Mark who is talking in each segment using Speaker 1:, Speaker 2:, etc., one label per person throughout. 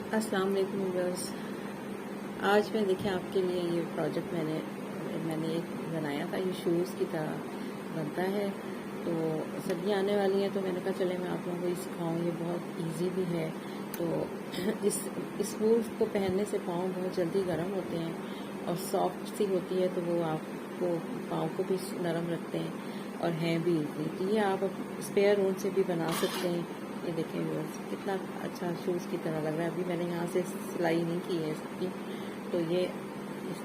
Speaker 1: अस्सलाम वालेकुम व्यूअर्स। आज मैं देखें आपके लिए ये प्रोजेक्ट मैंने एक बनाया था। ये शूज़ की तरह बनता है। तो सर्दियाँ आने वाली हैं तो मैंने कहा चले मैं आप लोगों को ये सिखाऊँ। ये बहुत इजी भी है। तो इस शूज़ को पहनने से पाँव बहुत जल्दी गर्म होते हैं और सॉफ्ट सी होती है, तो वो आपको पाँव को भी नरम रखते हैं और हैं भी इजी। तो ये आप स्पेयर ऊन से भी बना सकते हैं। ये देखें व्यूअर्स, कितना अच्छा शूज़ की तरह लग रहा है। अभी मैंने यहाँ से सिलाई नहीं की है इसकी, तो ये इस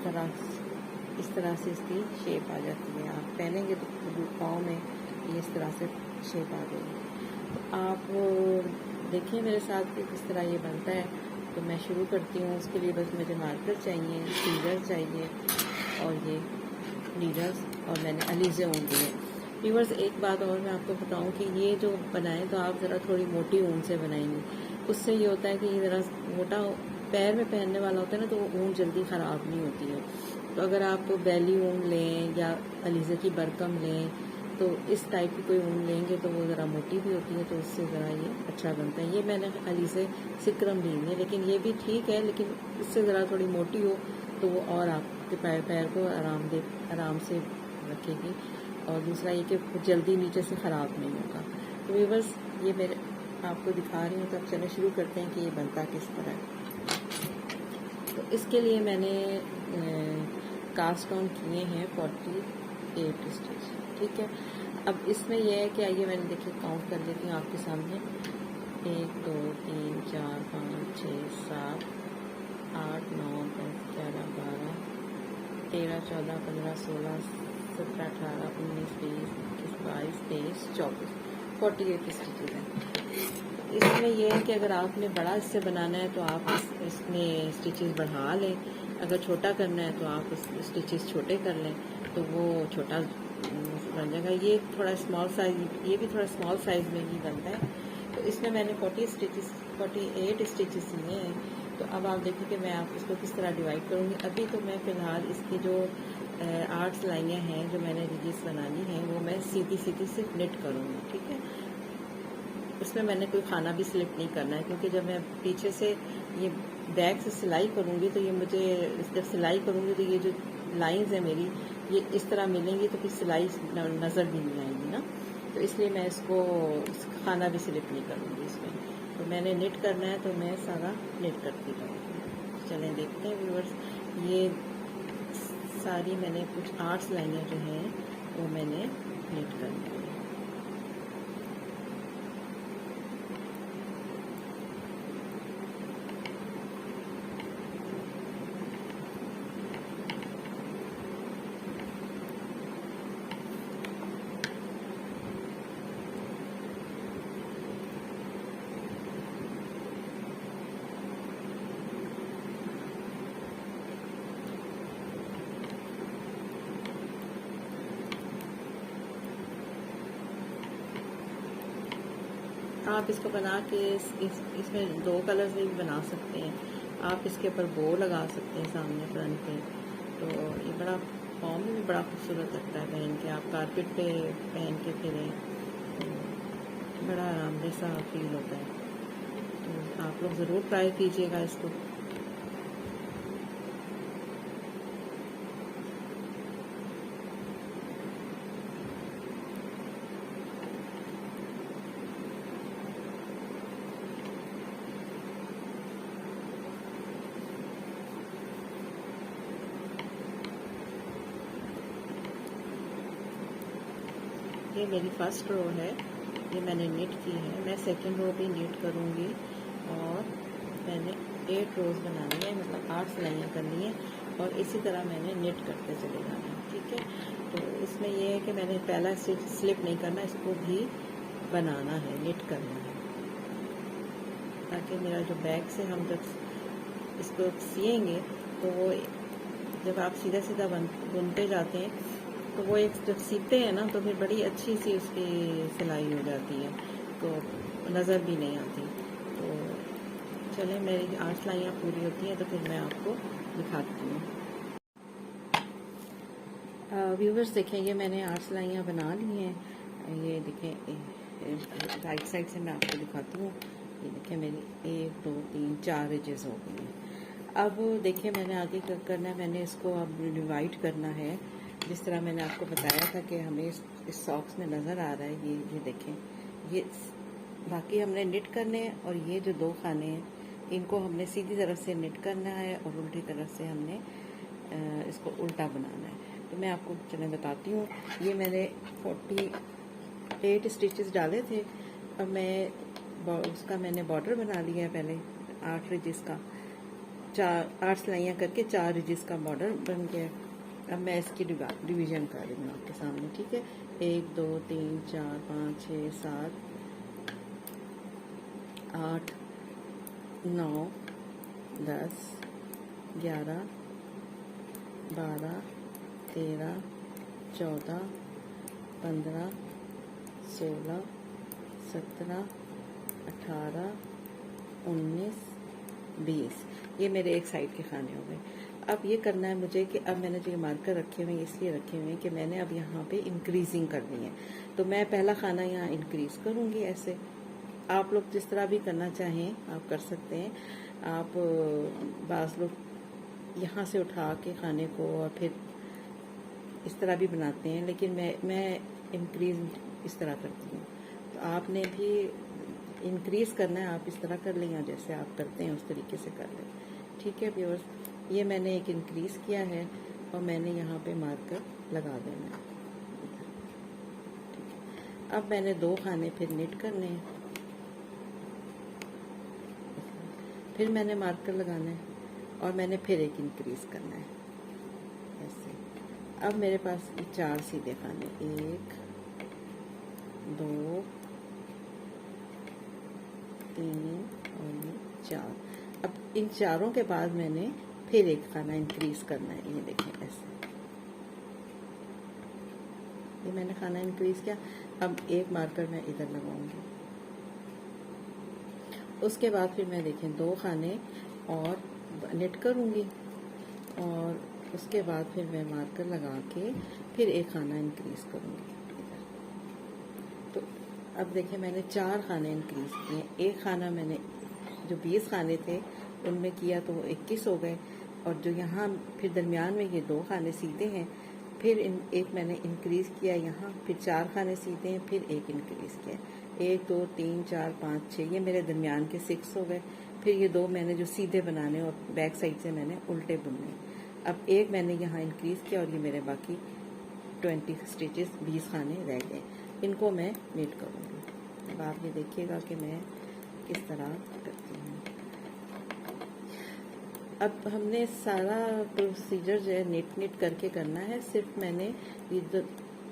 Speaker 1: तरह से इसकी शेप आ जाती है। आप पहनेंगे तो पाँव में ये इस तरह से शेप आ गई। तो आप देखिए मेरे साथ कि किस तरह ये बनता है। तो मैं शुरू करती हूँ। उसके लिए बस मुझे मार्कर चाहिए, सीजर चाहिए और ये नीडल्स, और मैंने अलीज़े ऊन लिए। व्यूअर्स, एक बात और मैं आपको बताऊं कि ये जो बनाएं तो आप ज़रा थोड़ी मोटी ऊन से बनाएंगे। उससे ये होता है कि ये ज़रा मोटा पैर में पहनने वाला होता है ना, तो वो ऊन जल्दी ख़राब नहीं होती है। तो अगर आप बैली ऊन लें या अलीज़े की बरकम लें, तो इस टाइप की कोई ऊन लेंगे तो वो ज़रा मोटी भी होती है, तो उससे ज़रा ये अच्छा बनता है। ये मैंने अलीज़े सिक्रम ली है, लेकिन ये भी ठीक है, लेकिन इससे ज़रा थोड़ी मोटी हो तो वो और आपके पैर को आराम से रखेगी। और दूसरा ये कि जल्दी नीचे से ख़राब नहीं होगा। तो व्यूअर्स, ये मेरे आपको दिखा रही हूँ। तो अब चलो शुरू करते हैं कि ये बनता किस तरह है। तो इसके लिए मैंने कास्ट ऑन किए हैं 48 स्टिच, ठीक है। अब इसमें यह है कि आइए मैंने देखिए काउंट कर लेती हूँ आपके सामने। 1 2 3 4 5 6 7 8 9 10 11 12 13 14 15 16 17 18 19 20 21 22 23 24 48 स्टिचेज हैं। इसमें यह है कि अगर आपने बड़ा इससे बनाना है तो आप इसमें स्टिचेस बढ़ा लें। अगर छोटा करना है तो आप स्टिचेस छोटे कर लें, तो वो छोटा बन जाएगा। ये थोड़ा स्मॉल साइज, ये भी थोड़ा स्मॉल साइज में ही बनता है। तो इसमें मैंने 48 स्टिचेस लिए हैं। तो अब आप देखिए कि मैं आप इसको किस तरह डिवाइड करूँगी। अभी तो मैं फ़िलहाल इसकी जो 8 सिलाइयाँ हैं जो मैंने रिजिस बनानी है, वो मैं सीधी सिर्फ निट करूँगी, ठीक है। इसमें मैंने कोई खाना भी स्लिप नहीं करना है, क्योंकि जब मैं पीछे से ये बैक से सिलाई करूँगी तो ये मुझे जब सिलाई करूँगी तो ये जो लाइंस है मेरी, ये इस तरह मिलेंगी, तो फिर सिलाई नज़र भी नहीं आएगी ना। तो इसलिए मैं इसको खाना भी स्लिप नहीं करूँगी इसमें। तो मैंने निट करना है तो मैं सारा निट करती रहूँगी। चलें देखते हैं व्यूअर्स, ये सारी मैंने कुछ 8 सिलाइयाँ जो हैं वो मैंने निट करनी है। आप इसको बना के इसमें 2 कलर्स भी बना सकते हैं। आप इसके ऊपर बो लगा सकते हैं सामने फ्रंट पे। तो ये बड़ा फॉर्म में भी बड़ा खूबसूरत लगता है पहन के। आप कारपेट पे पहन के फिरें तो बड़ा आरामदेह सा फील होता है। तो आप लोग ज़रूर ट्राई कीजिएगा इसको। ये मेरी फर्स्ट रो है, ये मैंने निट की है। मैं सेकंड रो भी निट करूँगी और मैंने 8 रोज़ बनानी है, मतलब 8 सिलाइयाँ करनी है और इसी तरह मैंने निट करते चले जाना है, ठीक है। तो इसमें यह है कि मैंने पहला स्लिप नहीं करना, इसको भी बनाना है, निट करना है, ताकि मेरा जो बैक से हम जब इसको सिएंगे तो वो जब आप सीधा बुनते जाते हैं तो वो एक जब सीखते हैं ना तो फिर बड़ी अच्छी सी उसकी सिलाई हो जाती है, तो नज़र भी नहीं आती। तो चलें, मेरी 8 सिलाइयाँ पूरी होती हैं तो फिर मैं आपको दिखाती हूँ। व्यूवर्स देखें, ये मैंने 8 सिलाइयाँ बना ली हैं। ये देखें, राइट साइड से मैं आपको दिखाती हूँ। ये देखें देखें मेरी 1 2 3 4 एजेस हो गई हैं। अब देखिए मैंने आगे क्या करना है, मैंने इसको अब डिवाइड करना है। जिस तरह मैंने आपको बताया था कि हमें इस सॉक्स में नज़र आ रहा है, ये देखें, ये बाकी हमने निट करने हैं और ये जो 2 खाने हैं इनको हमने सीधी तरफ से निट करना है और उल्टी तरफ से हमने इसको उल्टा बनाना है। तो मैं आपको चलें बताती हूँ। ये मैंने 48 स्टिचेस डाले थे और उसका मैंने बॉर्डर बना लिया है पहले 8 रिजिस का, 8 सिलाइयाँ करके 4 रिजिस का बॉर्डर बन गया। अब मैं इसकी डिवीज़न कर रही हूँ आपके सामने, ठीक है। 1 2 3 4 5 6 7 8 9 10 11 12 13 14 15 16 17 18 19 20, ये मेरे एक साइड के खाने हो गए। अब ये करना है मुझे कि अब मैंने जो मार्कर रखे हुए हैं इसलिए रखे हुए हैं कि मैंने अब यहाँ पे इंक्रीजिंग करनी है। तो मैं पहला खाना यहाँ इंक्रीज करूँगी ऐसे। आप लोग जिस तरह भी करना चाहें आप कर सकते हैं। आप बाज़ लोग यहाँ से उठा के खाने को और फिर इस तरह भी बनाते हैं, लेकिन मैं इंक्रीज इस तरह करती हूँ। तो आपने भी इंक्रीज करना है, आप इस तरह कर लें या जैसे आप करते हैं उस तरीके से कर लें, ठीक है व्यूअर्स। ये मैंने एक इंक्रीज किया है और मैंने यहाँ पे मार्कर लगा देना है, ठीक है। अब मैंने 2 खाने फिर निट करने हैं, फिर मैंने मार्कर लगाना है और मैंने फिर एक इंक्रीज करना है ऐसे। अब मेरे पास 4 सीधे खाने, 1 2 3 और 4। अब इन चारों के बाद मैंने फिर एक खाना इंक्रीज करना है, ये देखें ऐसे। ये मैंने खाना इंक्रीज किया। अब एक मार्कर मैं इधर लगाऊंगी, उसके बाद फिर मैं देखें 2 खाने और निट करूंगी और उसके बाद फिर मैं मार्कर लगा के फिर एक खाना इंक्रीज करूंगी। तो अब देखें मैंने 4 खाने इंक्रीज किए। एक खाना मैंने जो 20 खाने थे उनमें किया तो वो 21 हो गए, और जो यहाँ फिर दरमियान में ये 2 खाने सीधे हैं, फिर एक मैंने इंक्रीज किया यहाँ, फिर 4 खाने सीधे हैं, फिर एक इंक्रीज किया। 1 2 3 4 5 6, ये मेरे दरमियान के 6 हो गए। फिर ये 2 मैंने जो सीधे बनाने और बैक साइड से मैंने उल्टे बुनने। अब एक मैंने यहाँ इंक्रीज किया और ये मेरे बाकी 20 स्टिचेस 20 खाने रह गए, इनको मैं नीट करूँगी। अब आप ये देखिएगा कि मैं किस तरह करती हूँ। अब हमने सारा प्रोसीजर जो है नीट करके करना है। सिर्फ मैंने ये जो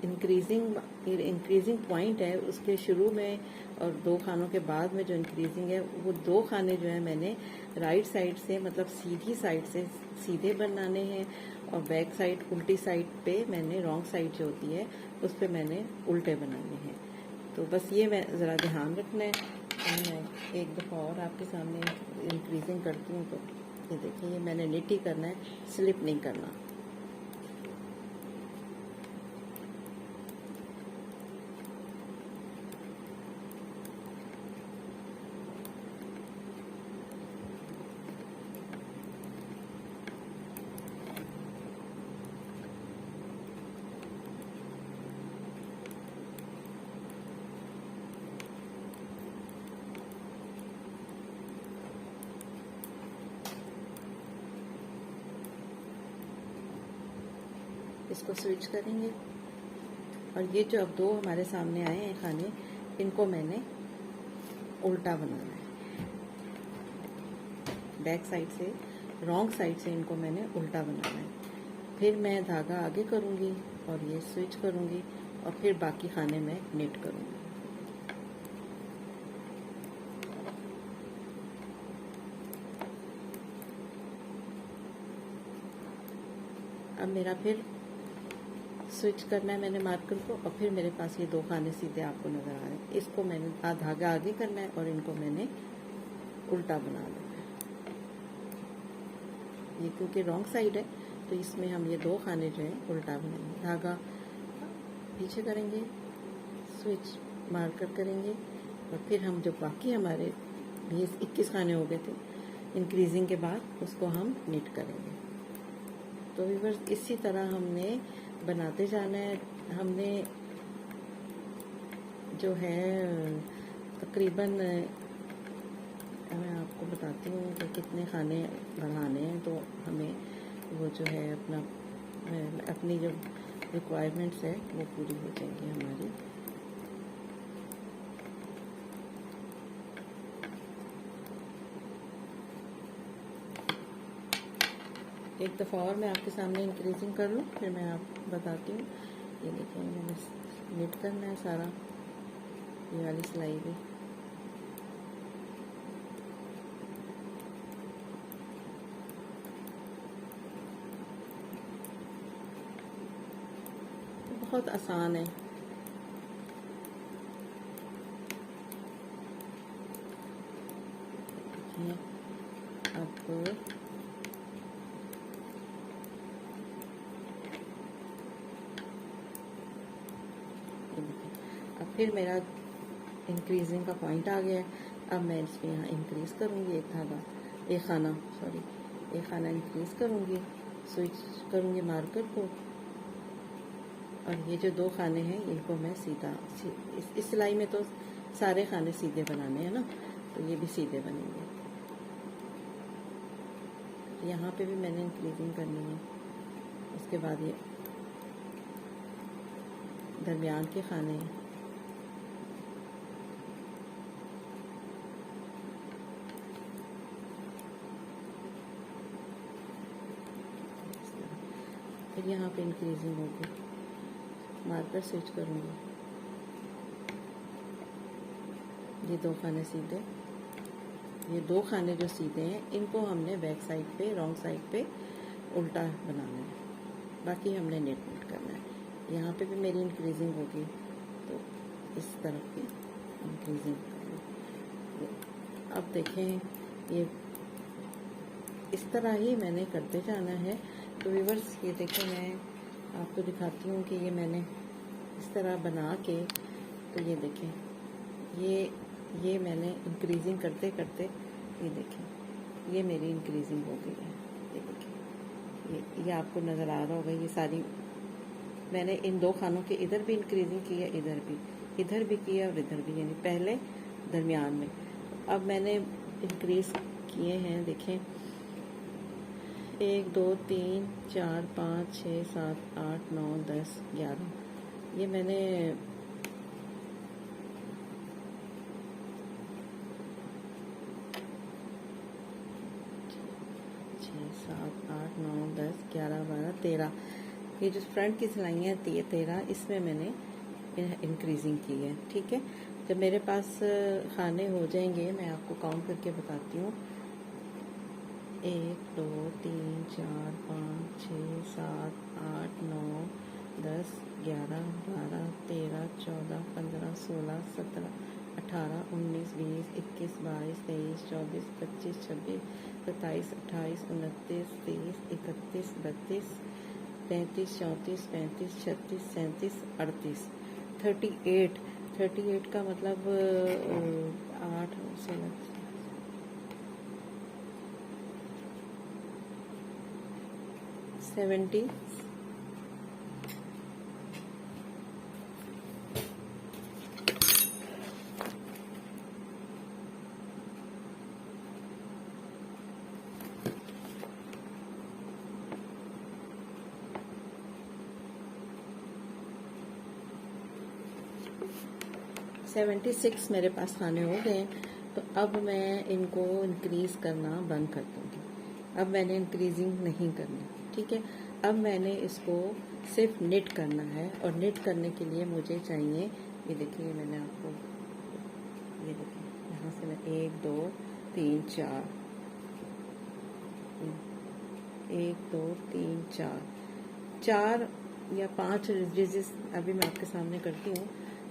Speaker 1: इंक्रीजिंग पॉइंट है उसके शुरू में और 2 खानों के बाद में जो इंक्रीजिंग है, वो 2 खाने जो है मैंने राइट साइड से, मतलब सीधी साइड से सीधे बनाने हैं और बैक साइड उल्टी साइड पे मैंने रॉन्ग साइड जो होती है उस पे मैंने उल्टे बनाने हैं। तो बस ये मैं ज़रा ध्यान रखना है। मैं एक दफ़ा और आपके सामने इंक्रीजिंग करती हूँ। तो ये देखिए, ये मैंने निट ही करना है, स्लिप नहीं करना। इसको स्विच करेंगे और ये जो अब 2 हमारे सामने आए हैं खाने, इनको मैंने उल्टा बनाना है। बैक साइड से, रॉन्ग साइड से इनको मैंने उल्टा बनाना है। फिर मैं धागा आगे करूँगी और ये स्विच करूँगी और फिर बाकी खाने में निट करूँगी। अब मेरा फिर स्विच करना है मैंने मार्कर को, और फिर मेरे पास ये 2 खाने सीधे आपको नज़र आ रहे हैं। इसको मैंने धागा आगे करना है और इनको मैंने उल्टा बना देना है। ये क्योंकि रॉन्ग साइड है तो इसमें हम ये 2 खाने जो हैं उल्टा बनाएंगे। धागा पीछे करेंगे, स्विच मार्कर करेंगे और फिर हम जो बाकी हमारे ये 21 खाने हो गए थे। इंक्रीजिंग के बाद उसको हम निट करेंगे। तो व्यूअर्स इसी तरह हमने बनाते जाना है। हमने जो है तकरीबन मैं आपको बताती हूँ कि कितने खाने बढ़ाने हैं, तो हमें वो जो है अपनी जो रिक्वायरमेंट्स है वो पूरी हो जाएंगी हमारी। एक दफ़ा और मैं आपके सामने इंक्रीजिंग कर लूँ, फिर मैं आपको बताती हूँ। ये देखिए मैंने निट करना है सारा, ये वाली सिलाई भी। बहुत आसान है। देखिए अब फिर मेरा इंक्रीजिंग का पॉइंट आ गया है। अब मैं इसमें यहाँ इंक्रीज़ करूँगी एक खाना इंक्रीज़ करूँगी, स्विच करूँगी मार्कर को, और ये जो 2 खाने हैं इनको मैं सीधा इस सिलाई में तो सारे खाने सीधे बनाने हैं ना, तो ये भी सीधे बनेंगे। यहाँ पे भी मैंने इंक्रीजिंग करनी है। उसके बाद ये दरमियान के खाने हैं। फिर यहाँ पे इंक्रीजिंग होगी, मार्कर स्विच करूँगी, ये 2 खाने सीधे, ये 2 खाने जो सीधे हैं इनको हमने बैक साइड पे रॉन्ग साइड पे उल्टा बनाना है, बाकी हमने नेट करना है। यहाँ पे भी मेरी इंक्रीजिंग होगी, तो इस तरफ भी इंक्रीजिंग करनी। अब देखें ये इस तरह ही मैंने करते जाना है। तो व्यूअर्स ये देखें, मैं आपको दिखाती हूँ कि ये मैंने इस तरह बना के, तो ये देखें ये मैंने इंक्रीजिंग करते करते ये देखें ये मेरी इंक्रीजिंग हो गई है। ये देखें ये आपको नज़र आ रहा होगा। ये सारी मैंने इन 2 खानों के इधर भी इंक्रीजिंग की है, इधर भी की है और इधर भी, यानी पहले दरमियान में। अब मैंने इंक्रीज किए हैं, देखें 1 2 3 4 5 6 7 8 9 10 11, ये मैंने 6 7 8 9 10 11 12 13, ये जो फ्रंट की सिलाइयाँ हैं 13, इसमें मैंने इंक्रीजिंग की है। ठीक है, जब मेरे पास खाने हो जाएंगे मैं आपको काउंट करके बताती हूँ। 1 2 3 4 5 6 7 8 9 10 11 12 13 14 15 16 17 18 19 20 21 22 23 24 25 26 27 28 29 30 31 32 33 34 35 36 37 38 38 का मतलब 8 70 76 मेरे पास खाने हो गए। तो अब मैं इनको इंक्रीज़ करना बंद कर दूँगी। अब मैंने इंक्रीजिंग नहीं करनी। ठीक है, अब मैंने इसको सिर्फ निट करना है, और निट करने के लिए मुझे चाहिए, ये देखिए मैंने आपको, ये देखिए यहाँ से मैं 1 2 3 4 1 2 3 4 या 5 रिजेस अभी मैं आपके सामने करती हूँ।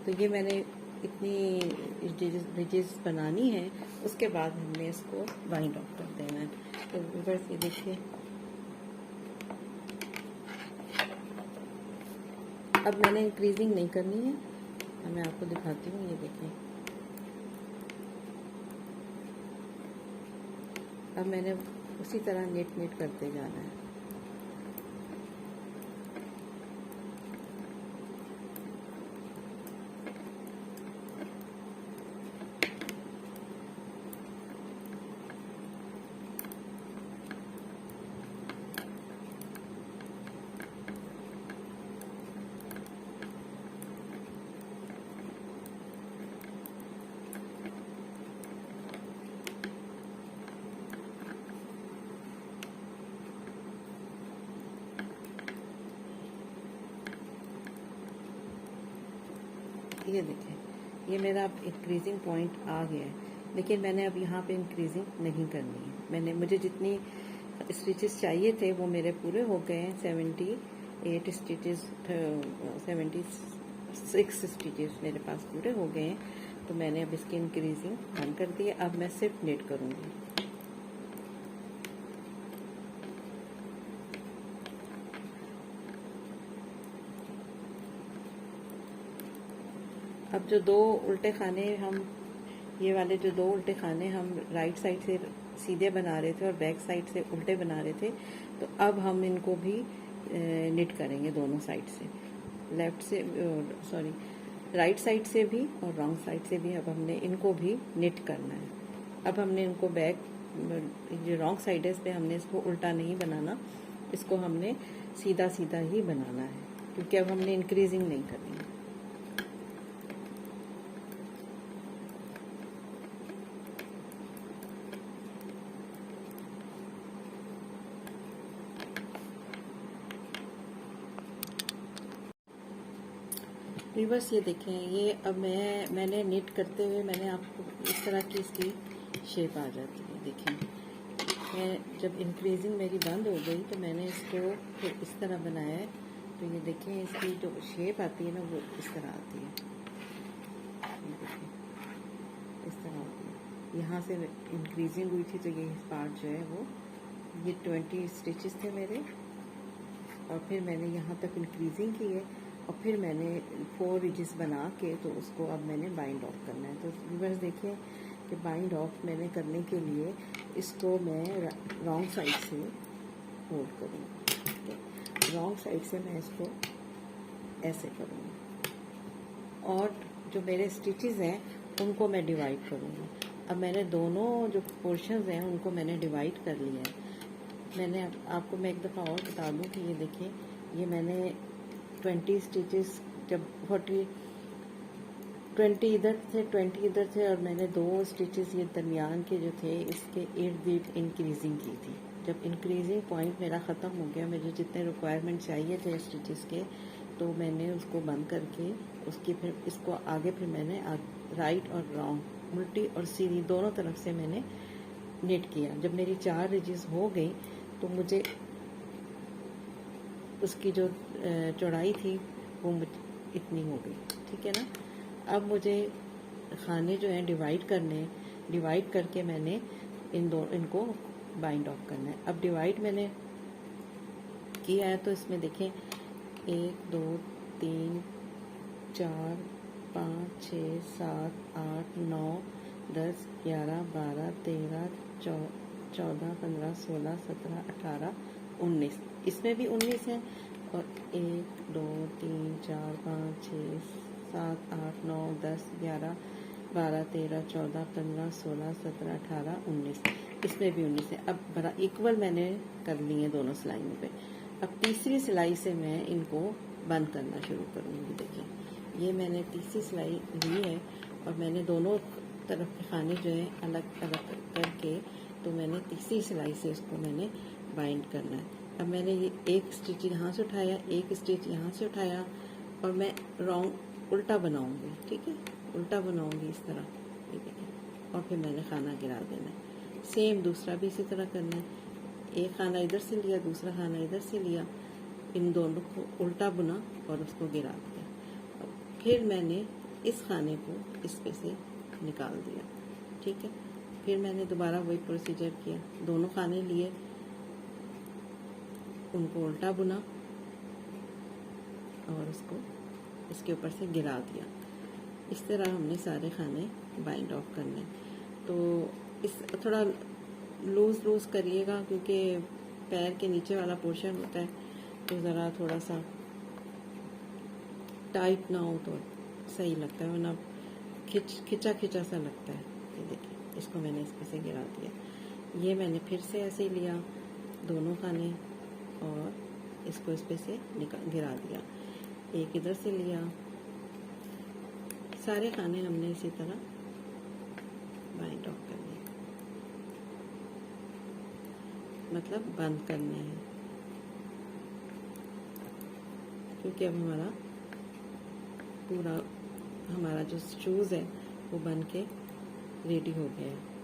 Speaker 1: तो ये मैंने इतनी रिजेस बनानी है, उसके बाद हमने इसको वाइंड ऑफ कर देना है। तो व्यूअर्स ये देखिए, अब मैंने इंक्रीजिंग नहीं करनी है, अब मैं आपको दिखाती हूँ। ये देखिए अब मैंने उसी तरह नेट करते जाना है। ये देखें, ये मेरा अब इंक्रीजिंग पॉइंट आ गया है, लेकिन मैंने अब यहाँ पे इंक्रीजिंग नहीं करनी है। मुझे जितनी स्टिचेस चाहिए थे वो मेरे पूरे हो गए हैं। 78 स्टिचेस, 76 स्टिचेस मेरे पास पूरे हो गए हैं। तो मैंने अब इसकी इंक्रीजिंग बंद कर दी है। अब मैं सिर्फ नेट करूँगी। अब जो दो उल्टे खाने ये वाले जो दो उल्टे खाने हम राइट साइड से सीधे बना रहे थे और बैक साइड से उल्टे बना रहे थे, तो अब हम इनको भी निट करेंगे दोनों साइड से, लेफ्ट से सॉरी राइट साइड से भी और रॉन्ग साइड से भी। अब हमने इनको भी निट करना है। अब हमने इनको बैक जो रॉन्ग साइड है इस पर हमने इसको उल्टा नहीं बनाना, इसको हमने सीधा सीधा ही बनाना है, क्योंकि अब हमने इंक्रीजिंग नहीं करनी है। व्यूअर्स ये देखें, ये अब मैंने निट करते हुए मैंने आपको इस तरह की इसकी शेप आ जाती है। देखें, मैं जब इंक्रीजिंग मेरी बंद हो गई तो मैंने इसको फिर इस तरह बनाया है। तो ये देखें, इसकी जो शेप आती है ना वो इस तरह आती है। ये देखें, इस तरह आती है। यहाँ से इंक्रीजिंग हुई थी तो ये पार्ट जो है वो ये 20 स्टिचेस थे मेरे, और फिर मैंने यहाँ तक इंक्रीजिंग की है, और फिर मैंने 4 रिजेस बना के तो उसको अब मैंने बाइंड ऑफ करना है। तो व्यूअर्स देखें कि बाइंड ऑफ मैंने करने के लिए इसको मैं रॉन्ग साइड से होल्ड करूँगी। रॉन्ग साइड से मैं इसको ऐसे करूँगी, और जो मेरे स्टिचेस हैं उनको मैं डिवाइड करूँगी। अब मैंने दोनों जो पोर्शंस हैं उनको मैंने डिवाइड कर लिया है। मैंने आपको मैं एक दफ़ा और बता दूँ कि ये देखें, ये मैंने 20 स्टिचेस जब 20 इधर थे 20 इधर थे, और मैंने 2 स्टिचेस ये दरमियान के जो थे इसके इर्द गिर्द इंक्रीजिंग की थी। जब इंक्रीजिंग पॉइंट मेरा ख़त्म हो गया, मुझे जितने रिक्वायरमेंट चाहिए थे स्टिचेस के, तो मैंने उसको बंद करके उसकी फिर इसको आगे फिर मैंने राइट और रॉन्ग, उल्टी और सीधी दोनों तरफ से मैंने निट किया। जब मेरी 4 रिजेस हो गई तो मुझे उसकी जो चौड़ाई थी वो इतनी हो गई, ठीक है ना। अब मुझे खाने जो हैं डिवाइड करने, डिवाइड करके मैंने इनको बाइंड ऑफ करना है। अब डिवाइड मैंने किया है तो इसमें देखें 1 2 3 4 5 6 7 8 9 10 11 12 13 14 15 16 17 18 19, इसमें भी 19 है, और 1 2 3 4 5 6 7 8 9 10 11 12 13 14 15 16 17 18 19, इसमें भी 19 है। अब बड़ा इक्वल मैंने कर ली है दोनों सिलाइयों पे। अब तीसरी सिलाई से मैं इनको बंद करना शुरू करूँगी। देखिए, ये मैंने तीसरी सिलाई ली है, और मैंने दोनों तरफ के खाने जो हैं अलग अलग करके तो मैंने तीसरी सिलाई से इसको मैंने बाइंड करना है। अब मैंने ये एक स्टिच यहाँ से उठाया, एक स्टिच यहाँ से उठाया, और मैं रॉन्ग उल्टा बनाऊंगी, ठीक है, उल्टा बनाऊंगी इस तरह, ठीक है, और फिर मैंने खाना गिरा देना है। सेम दूसरा भी इसी तरह करना है। एक खाना इधर से लिया, दूसरा खाना इधर से लिया, इन दोनों को उल्टा बुना और उसको गिरा दिया। फिर मैंने इस खाने को इस पे से निकाल दिया, ठीक है। फिर मैंने दोबारा वही प्रोसीजर किया, दोनों खाने लिए, उनको उल्टा बुना और उसको इसके ऊपर से गिरा दिया। इस तरह हमने सारे खाने बाइंड ऑफ करने। तो इस थोड़ा लूज़ लूज़ करिएगा, क्योंकि पैर के नीचे वाला पोर्शन होता है तो ज़रा थोड़ा सा टाइट ना हो तो सही लगता है, वरना खिंचा खिंचा सा लगता है। ये देखिए, इसको मैंने इसमें से गिरा दिया। ये मैंने फिर से ऐसे ही लिया दोनों खाने और इसको इस पे से गिरा दिया। एक इधर से लिया, सारे खाने हमने इसी तरह बाइंड ऑफ करने, मतलब बंद करने हैं, क्योंकि अब हमारा जो शूज़ है वो बन के रेडी हो गया है।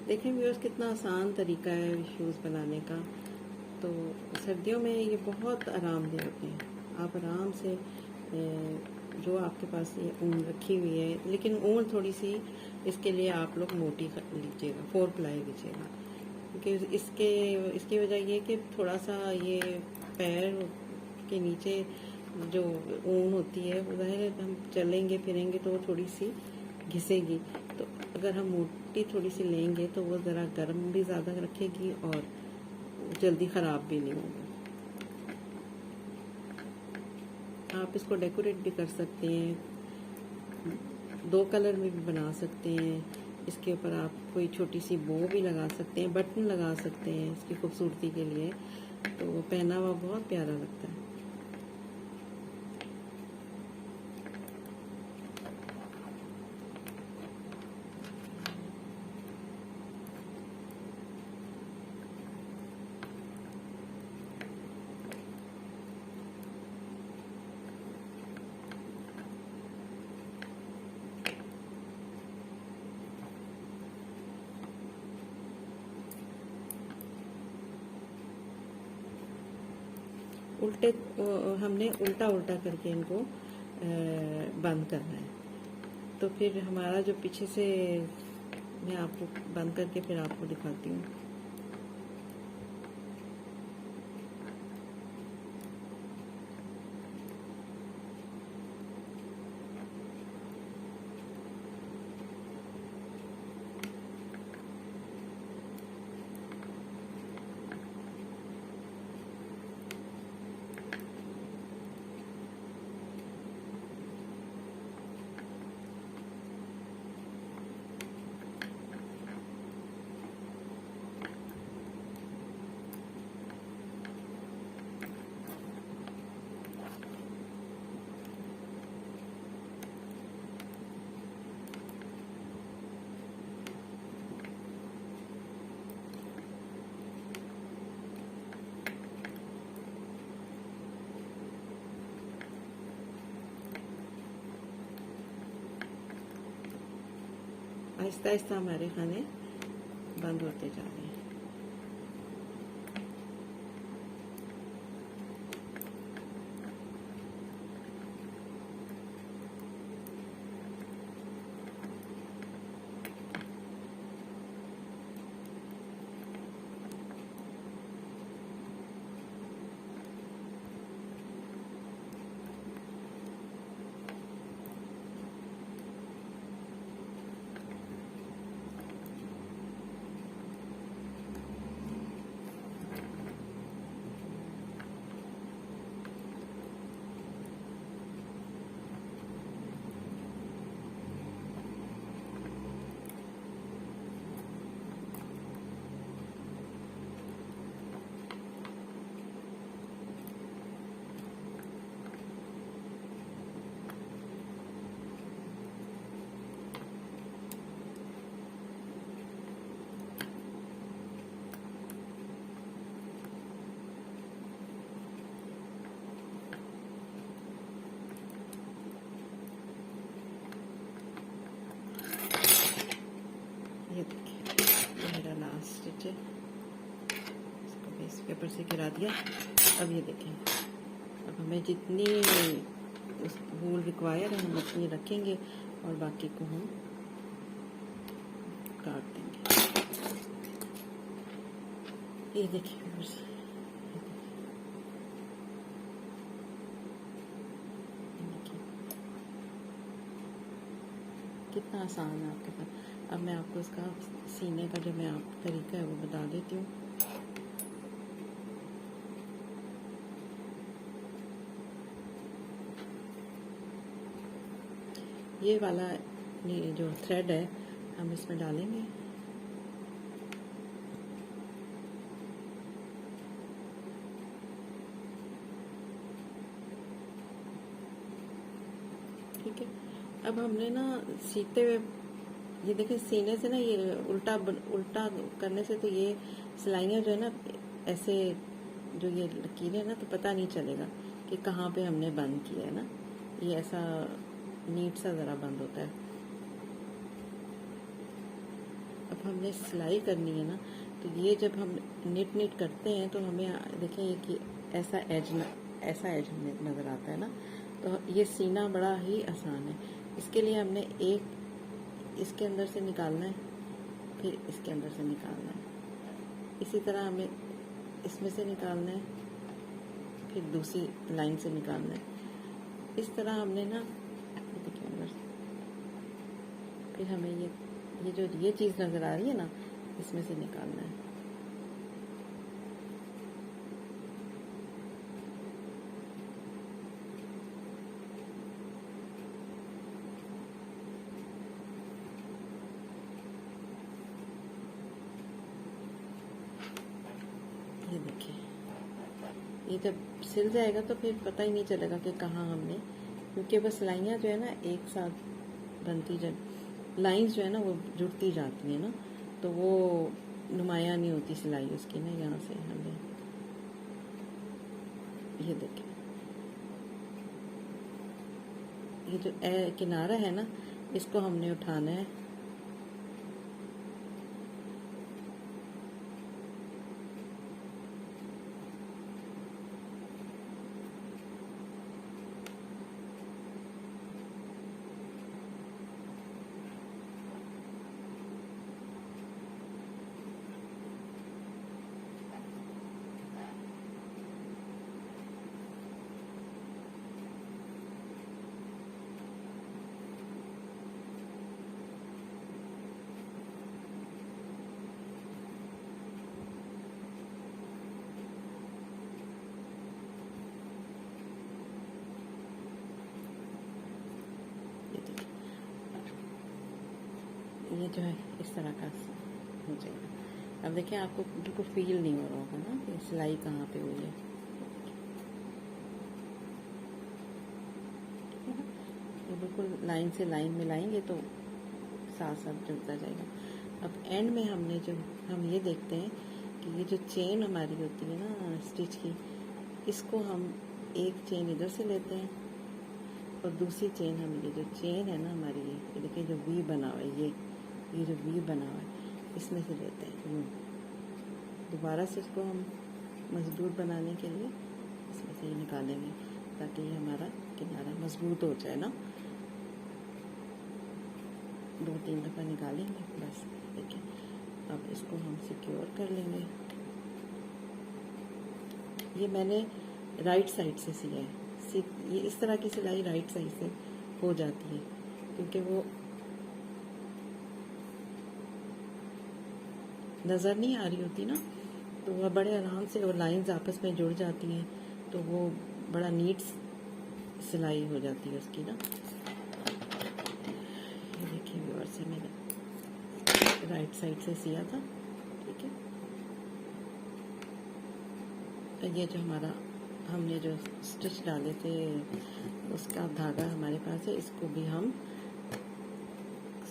Speaker 1: देखें व्यूअर्स, कितना आसान तरीका है शूज़ बनाने का। तो सर्दियों में ये बहुत आरामदेह होते हैं। आप आराम से जो आपके पास ये ऊन रखी हुई है, लेकिन ऊन थोड़ी सी इसके लिए आप लोग मोटी लीजिएगा, 4 प्लाई लीजिएगा, क्योंकि इसकी वजह ये कि थोड़ा सा ये पैर के नीचे जो ऊन होती है वो ज़ाहिर है हम चलेंगे फिरेंगे तो थोड़ी सी घिसेगी। तो अगर हम मोटी थोड़ी सी लेंगे तो वो ज़रा गर्म भी ज़्यादा रखेगी और जल्दी ख़राब भी नहीं होगी। आप इसको डेकोरेट भी कर सकते हैं, 2 कलर में भी बना सकते हैं। इसके ऊपर आप कोई छोटी सी बो भी लगा सकते हैं, बटन लगा सकते हैं इसकी खूबसूरती के लिए, तो वो पहना हुआ बहुत प्यारा लगता है। हमने उल्टा उल्टा करके इनको बंद करना है। तो फिर हमारा जो पीछे से, मैं आपको बंद करके फिर आपको दिखाती हूँ। आहिस्ता आहिस्ता हमारे खाने बंद होते जा रहे हैं। पेपर से गिरा दिया। अब ये देखें, अब हमें जितनी उस वूल रिक्वायर है हम उतनी रखेंगे और बाकी को हम काट देंगे। ये देखिए बस, कितना आसान है आपके पास। अब मैं आपको इसका सीने का जो मैं आप तरीका है वो बता देती हूँ। ये वाला जो थ्रेड है हम इसमें डालेंगे। ठीक है, अब हमने ना सीते हुए ये देखिए सीने से ना ये उल्टा करने से तो ये सिलाइयाँ जो है ना ऐसे जो ये लकीरें है ना तो पता नहीं चलेगा कि कहाँ पे हमने बंद किया है ना। ये ऐसा नीट सा ज़रा बंद होता है। अब हमने सिलाई करनी है ना तो ये जब हम निट करते हैं तो हमें देखें ये कि ऐसा एज हमें नज़र आता है ना। तो ये सीना बड़ा ही आसान है। इसके लिए हमने एक इसके अंदर से निकालना है, फिर इसके अंदर से निकालना है। इसी तरह हमें इसमें से निकालना है, फिर दूसरी लाइन से निकालना है। इस तरह हमने ना देखिए अंदर से, फिर हमें ये जो ये चीज़ नज़र आ रही है ना इसमें से निकालना है। ये देखिए, ये जब सिल जाएगा तो फिर पता ही नहीं चलेगा कि कहाँ हमने, क्योंकि बस सिलाइयाँ जो है ना एक साथ बनती लाइंस जो है ना वो जुड़ती जाती है ना, तो वो नुमाया नहीं होती सिलाई उसकी ना। यहाँ से हमें ये देखिए, ये जो किनारा है ना इसको हमने उठाना है। ये जो है इस तरह का हो जाएगा। अब देखिए आपको बिल्कुल फील नहीं हो रहा होगा ना कि सिलाई कहाँ पे हुई है। ये बिल्कुल लाइन से लाइन मिलाएंगे तो साथ साथ जुड़ता जाएगा। अब एंड में हमने जो हम ये देखते हैं कि ये जो चेन हमारी होती है ना स्टिच की, इसको हम एक चेन इधर से लेते हैं और दूसरी चेन हम ये जो चेन है ना हमारी, ये देखिए जो वी बना हुआ है, ये जो वी बना हुआ है इसमें से लेते हैं यूँ। दोबारा से इसको हम मजबूत बनाने के लिए इसमें से ये निकालेंगे ताकि ये हमारा किनारा मजबूत हो जाए ना। 2-3 दफ़ा निकालेंगे बस। देखिए अब इसको हम सिक्योर कर लेंगे। ये मैंने राइट साइड से सिया है। ये इस तरह की सिलाई राइट साइड से हो जाती है क्योंकि वो नज़र नहीं आ रही होती ना, तो वह बड़े आराम से और लाइंस आपस में जुड़ जाती हैं, तो वो बड़ा नीट सिलाई हो जाती है उसकी ना। ये देखिए व्यूअर से मैंने राइट साइड से सिया था, ठीक है। तो ये जो हमारा हमने जो स्टिच डाले थे उसका धागा हमारे पास है, इसको भी हम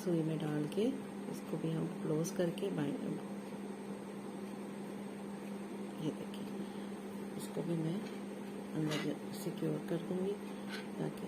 Speaker 1: सुई में डाल के इसको भी हम क्लोज करके बाइंड, ये देखिए इसको भी मैं अंदर सिक्योर कर दूंगी ताकि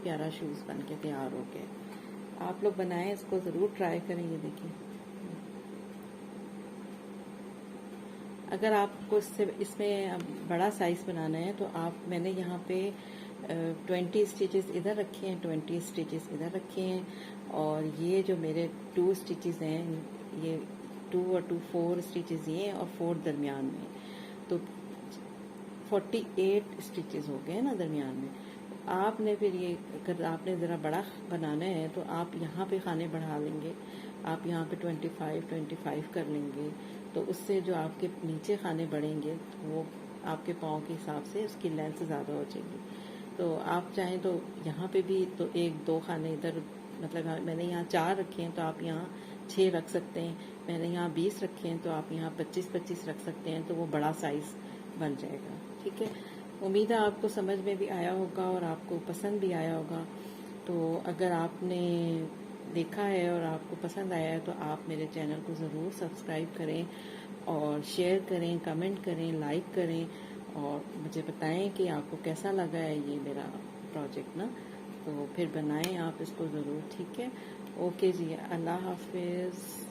Speaker 1: प्यारा शूज़ बन के तैयार हो गया। आप लोग बनाएं, इसको ज़रूर ट्राई करें। ये देखिए, अगर आपको इसमें बड़ा साइज़ बनाना है तो मैंने यहाँ पे 20 स्टिचेस इधर रखे हैं, 20 स्टिचेस इधर रखे हैं, और ये जो मेरे 2 स्टिचेस हैं, ये 2 और 2 4 स्टिचेस ये हैं और 4 दरमियान में, तो 48 स्टिचेस हो गए ना दरमियान में। आपने फिर ये, अगर आपने ज़रा बड़ा बनाना है तो आप यहाँ पे खाने बढ़ा लेंगे, आप यहाँ पे 25 कर लेंगे, तो उससे जो आपके नीचे खाने बढ़ेंगे तो वो आपके पाँव के हिसाब से उसकी लेंथ ज़्यादा हो जाएगी। तो आप चाहें तो यहाँ पे भी तो 1-2 खाने इधर, मतलब मैंने यहाँ 4 रखे हैं तो आप यहाँ 6 रख सकते हैं, मैंने यहाँ 20 रखे हैं तो आप यहाँ 25 रख सकते हैं, तो वो बड़ा साइज़ बन जाएगा। ठीक है, उम्मीद है आपको समझ में भी आया होगा और आपको पसंद भी आया होगा। तो अगर आपने देखा है और आपको पसंद आया है तो आप मेरे चैनल को ज़रूर सब्सक्राइब करें और शेयर करें, कमेंट करें, लाइक करें, और मुझे बताएं कि आपको कैसा लगा है ये मेरा प्रोजेक्ट ना। तो फिर बनाएं आप इसको ज़रूर। ठीक है, ओके जी, अल्लाह हाफिज़।